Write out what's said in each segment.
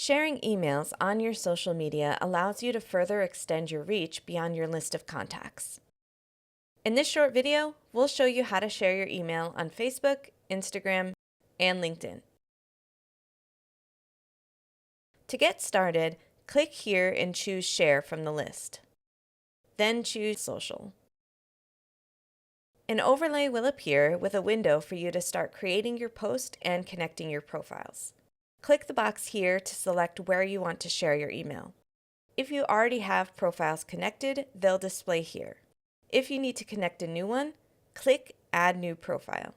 Sharing emails on your social media allows you to further extend your reach beyond your list of contacts. In this short video, we'll show you how to share your email on Facebook, Instagram, and LinkedIn. To get started, click here and choose Share from the list. Then choose Social. An overlay will appear with a window for you to start creating your post and connecting your profiles. Click the box here to select where you want to share your email. If you already have profiles connected, they'll display here. If you need to connect a new one, click Add New Profile.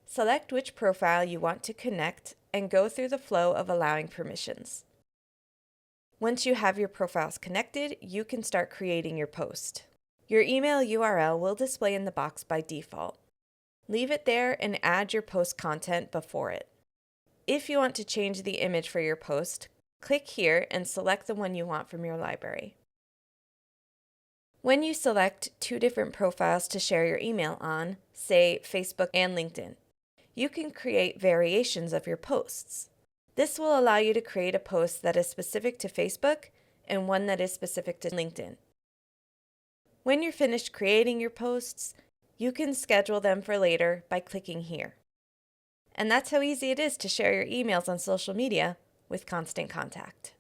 Select which profile you want to connect and go through the flow of allowing permissions. Once you have your profiles connected, you can start creating your post. Your email URL will display in the box by default. Leave it there and add your post content before it. If you want to change the image for your post, click here and select the one you want from your library. When you select two different profiles to share your email on, say Facebook and LinkedIn, you can create variations of your posts. This will allow you to create a post that is specific to Facebook and one that is specific to LinkedIn. When you're finished creating your posts, you can schedule them for later by clicking here. And that's how easy it is to share your emails on social media with Constant Contact.